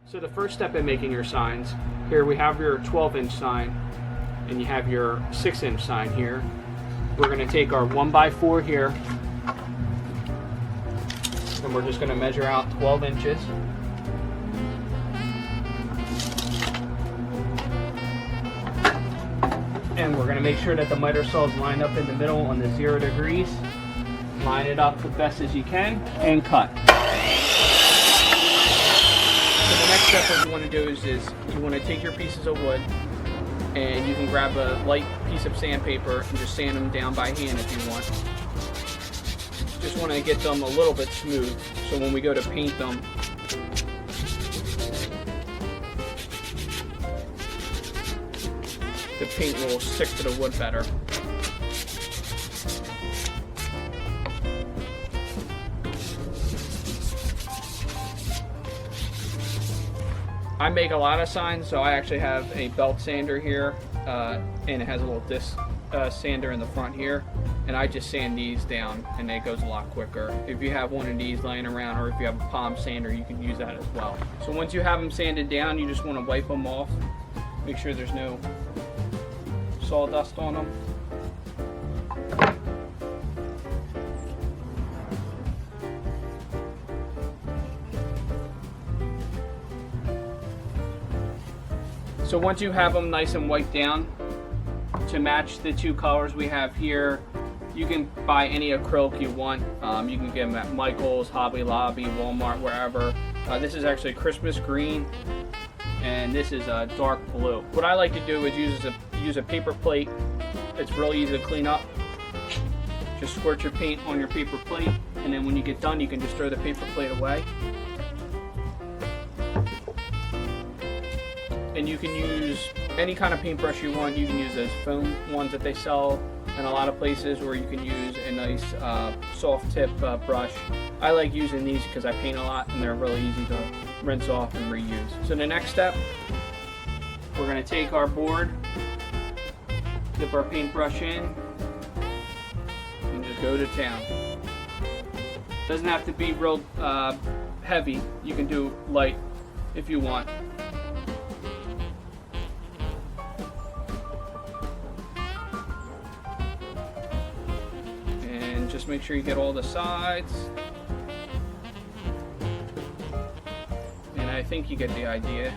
So the first step in making your signs, here we have your 12-inch sign and you have your 6-inch sign here. We're going to take our 1x4 here and we're just going to measure out 12 inches. And we're going to make sure that the miter saw is lined up in the middle on the 0 degrees. Line it up the best as you can and cut. So the next step what you want to do is you want to take your pieces of wood and you can grab a light piece of sandpaper and just sand them down by hand if you want. Just want to get them a little bit smooth so when we go to paint them, the paint will stick to the wood better. I make a lot of signs, so I actually have a belt sander here, and it has a little disc sander in the front here, and I just sand these down, and it goes a lot quicker. If you have one of these laying around, or if you have a palm sander, you can use that as well. So once you have them sanded down, you just want to wipe them off, make sure there's no sawdust on them. So once you have them nice and wiped down, to match the two colors we have here, you can buy any acrylic you want. You can get them at Michael's, Hobby Lobby, Walmart, wherever. This is actually Christmas green, and this is dark blue. What I like to do is use a paper plate. It's really easy to clean up. Just squirt your paint on your paper plate, and then when you get done, you can just throw the paper plate away. And you can use any kind of paintbrush you want. You can use those foam ones that they sell in a lot of places, or you can use a nice soft tip brush. I like using these because I paint a lot and they're really easy to rinse off and reuse. So the next step, we're going to take our board, dip our paintbrush in, and just go to town. Doesn't have to be real heavy. You can do light if you want. Just make sure you get all the sides, and I think you get the idea.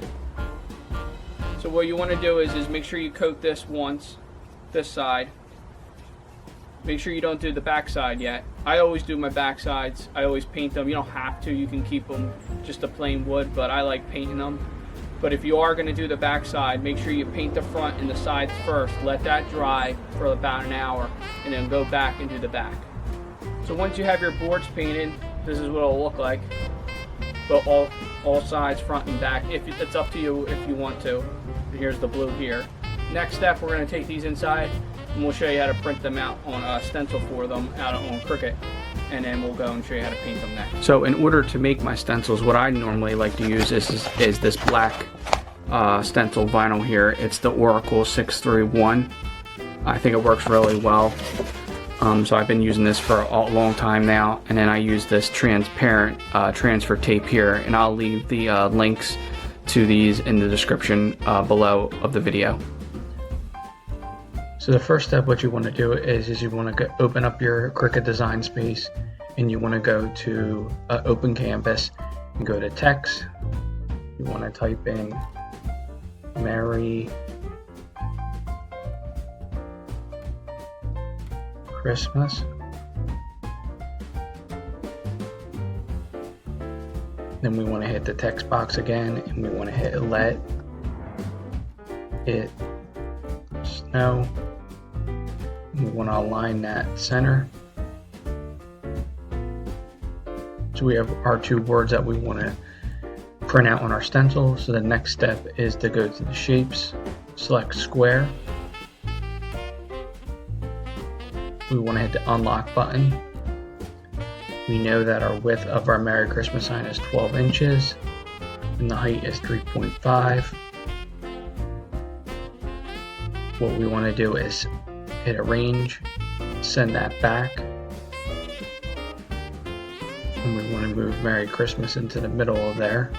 So what you want to do is make sure you coat this once, this side. Make sure you don't do the back side yet. I always do my back sides. I always paint them. You don't have to, you can keep them just a plain wood, but I like painting them. But if you are going to do the back side, make sure you paint the front and the sides first. Let that dry for about an hour, and then go back and do the back. So once you have your boards painted, this is what it'll look like. But all sides, front and back. It's up to you if you want to. Here's the blue here. Next step, we're going to take these inside and we'll show you how to print them out on a stencil for them out on Cricut. And then we'll go and show you how to paint them next. So in order to make my stencils, what I normally like to use is this black stencil vinyl here. It's the Oracle 631. I think it works really well. So I've been using this for a long time now, and then I use this transparent transfer tape here, and I'll leave the links to these in the description below of the video. So the first step what you want to do is you want to open up your Cricut design space, and you want to go to Open Canvas and go to text. You want to type in Merry Christmas. Then we want to hit the text box again, and we want to hit Let It Snow. We want to align that center. So we have our two words that we want to print out on our stencil. So the next step is to go to the shapes, select square. We want to hit the unlock button. We know that our width of our Merry Christmas sign is 12 inches and the height is 3.5. What we want to do is hit arrange, send that back, and we want to move Merry Christmas into the middle of there.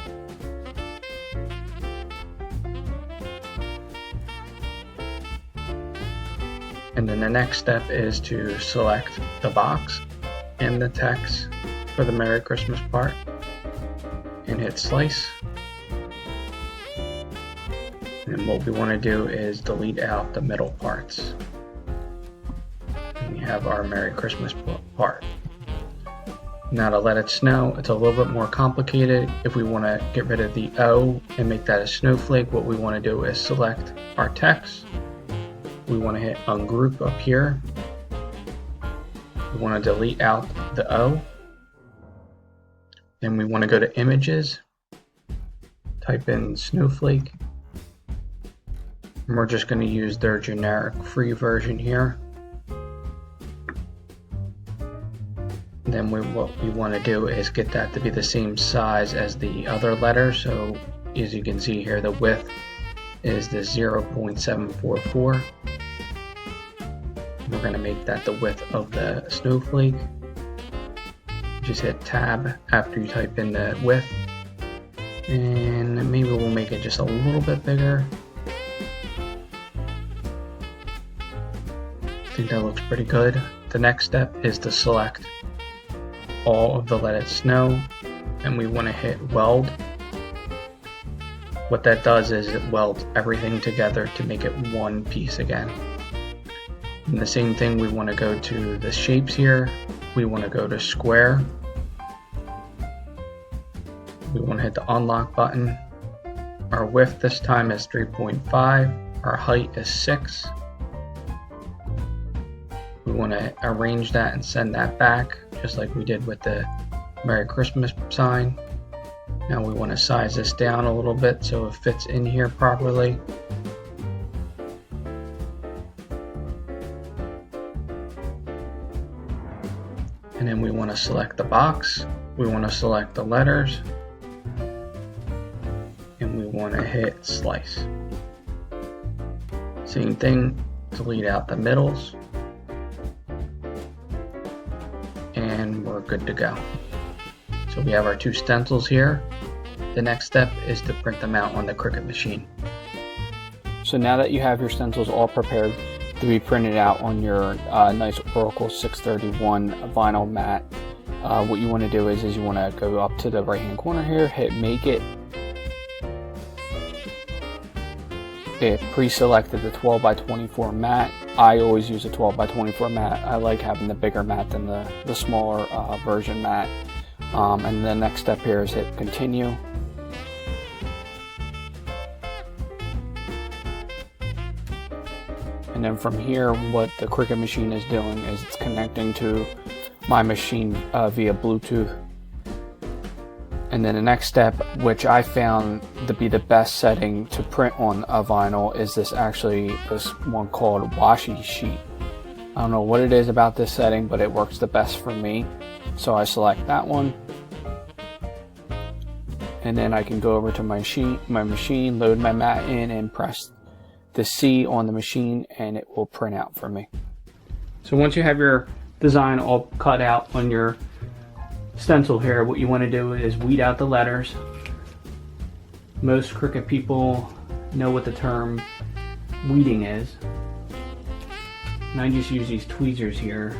And then the next step is to select the box and the text for the Merry Christmas part and hit slice. And what we want to do is delete out the middle parts. And we have our Merry Christmas part. Now to let it snow, it's a little bit more complicated. If we want to get rid of the O and make that a snowflake, what we want to do is select our text. We want to hit ungroup up here. We want to delete out the O. Then we want to go to images, type in snowflake, and we're just going to use their generic free version here. And then what we want to do is get that to be the same size as the other letter. So as you can see here, the width is the 0.744. We're going to make that the width of the snowflake. Just hit tab after you type in the width, and maybe we'll make it just a little bit bigger. I think that looks pretty good. The next step is to select all of the Let It Snow, and we want to hit weld. What that does is it welds everything together to make it one piece again. And the same thing, we want to go to the shapes here. We want to go to square. We want to hit the unlock button. Our width this time is 3.5. Our height is 6. We want to arrange that and send that back, just like we did with the Merry Christmas sign. Now we want to size this down a little bit so it fits in here properly. And then we want to select the box, we want to select the letters, and we want to hit slice. Same thing, delete out the middles, and we're good to go. So we have our two stencils here. The next step is to print them out on the Cricut machine. So now that you have your stencils all prepared to be printed out on your nice Oracle 631 vinyl mat, what you want to do is you want to go up to the right hand corner here, hit make it. It pre-selected the 12 by 24 mat. I always use a 12 by 24 mat. I like having the bigger mat than the smaller version mat. And the next step here is hit continue. And then from here, what the Cricut machine is doing is it's connecting to my machine via Bluetooth. And then the next step, which I found to be the best setting to print on a vinyl, is this one called washi sheet. I don't know what it is about this setting, but it works the best for me. So I select that one. And then I can go over to my machine, load my mat in, and press the C on the machine, and it will print out for me. So once you have your design all cut out on your stencil here, what you want to do is weed out the letters. Most Cricut people know what the term weeding is. And I just use these tweezers here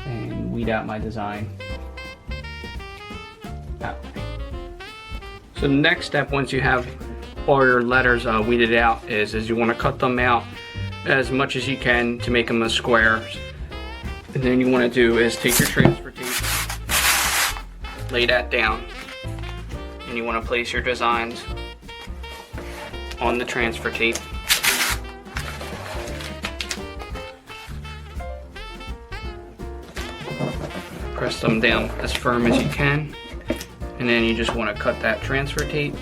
and weed out my design that way. So the next step, once you have all your letters weeded out, is you want to cut them out as much as you can to make them as squares. And then you want to do is take your transfer tape, lay that down, and you want to place your designs on the transfer tape. Press them down as firm as you can, and then you just want to cut that transfer tape.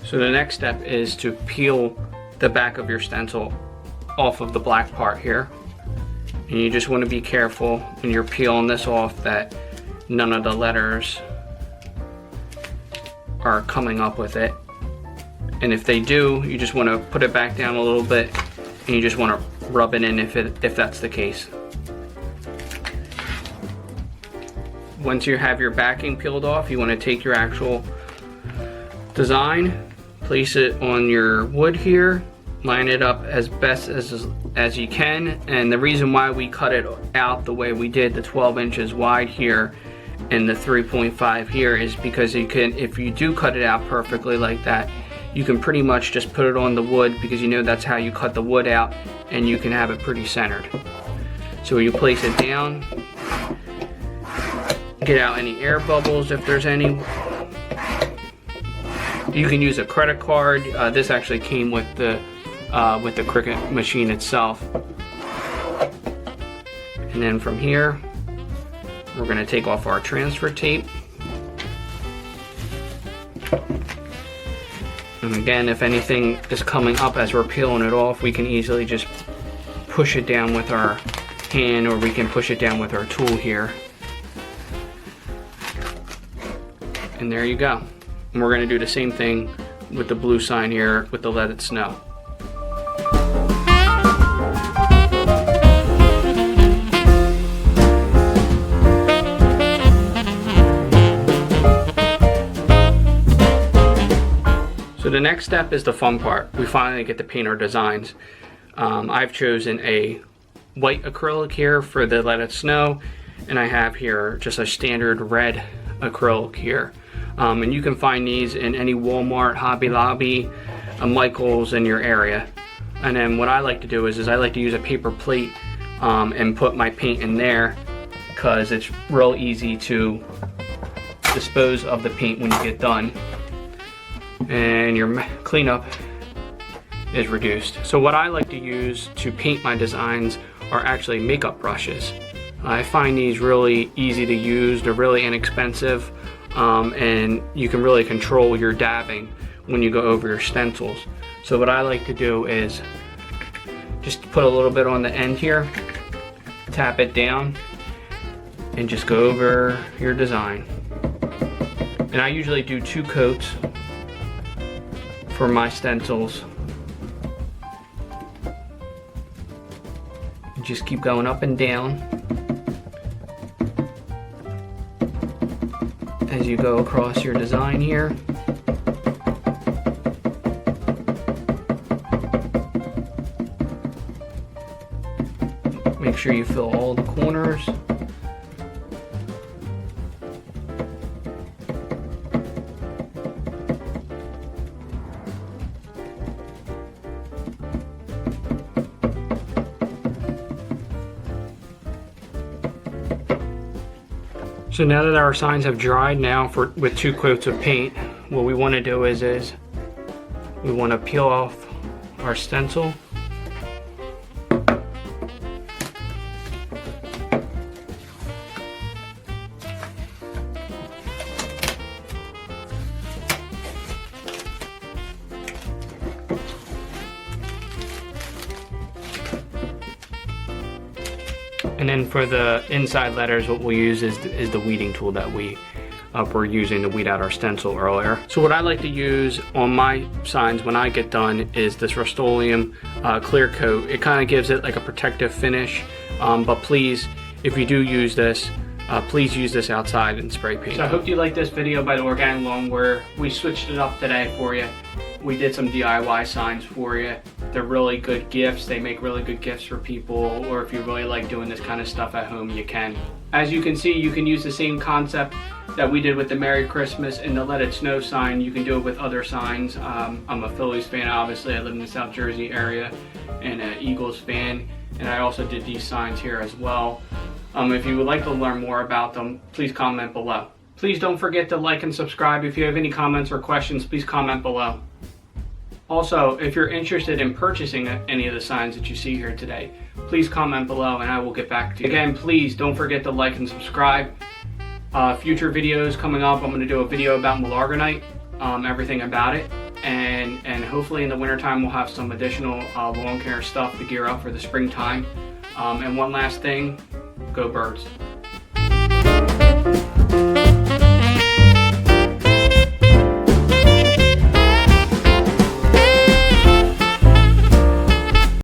So the next step is to peel the back of your stencil off of the black part here. And you just want to be careful when you're peeling this off that none of the letters are coming up with it. And if they do, you just want to put it back down a little bit, and you just want to rub it in if that's the case. Once you have your backing peeled off, you want to take your actual design, place it on your wood here, line it up as best as you can. And the reason why we cut it out the way we did, the 12 inches wide here and the 3.5 here, is because you can, if you do cut it out perfectly like that, you can pretty much just put it on the wood, because you know that's how you cut the wood out, and you can have it pretty centered. So you place it down, get out any air bubbles if there's any. You can use a credit card. This actually came with the Cricut machine itself. And then from here, we're going to take off our transfer tape. And again, if anything is coming up as we're peeling it off, we can easily just push it down with our hand, or we can push it down with our tool here. And there you go. And we're going to do the same thing with the blue sign here with the Let It Snow. So the next step is the fun part. We finally get to paint our designs. I've chosen a white acrylic here for the Let It Snow, and I have here just a standard red acrylic here. And you can find these in any Walmart, Hobby Lobby, Michael's in your area. And then what I like to do is I like to use a paper plate and put my paint in there, because it's real easy to dispose of the paint when you get done, and your cleanup is reduced. So what I like to use to paint my designs are actually makeup brushes. I find these really easy to use, they're really inexpensive, and you can really control your dabbing when you go over your stencils. So what I like to do is just put a little bit on the end here, tap it down, and just go over your design. And I usually do 2 coats for my stencils. And just keep going up and down as you go across your design here. Make sure you fill all the corners. So now that our signs have dried now with 2 coats of paint, what we want to do is we want to peel off our stencil. And then for the inside letters, what we'll use is the weeding tool that we were using to weed out our stencil earlier. So what I like to use on my signs when I get done is this Rust-Oleum clear coat. It kind of gives it like a protective finish, but please, if you do use this, please use this outside and spray paint. So I hope you liked this video by the Organic Loam, where we switched it up today for you. We did some DIY signs for you. They're really good gifts. They make really good gifts for people, or if you really like doing this kind of stuff at home, you can. As you can see, you can use the same concept that we did with the Merry Christmas and the Let It Snow sign. You can do it with other signs. I'm a Phillies fan, obviously. I live in the South Jersey area, and an Eagles fan. And I also did these signs here as well. If you would like to learn more about them, please comment below. Please don't forget to like and subscribe. If you have any comments or questions, please comment below. Also, if you're interested in purchasing any of the signs that you see here today, please comment below and I will get back to you. Again, please don't forget to like and subscribe. Future videos coming up, I'm going to do a video about Milogranite, everything about it, and hopefully in the wintertime we'll have some additional lawn care stuff to gear up for the springtime. And one last thing, go birds.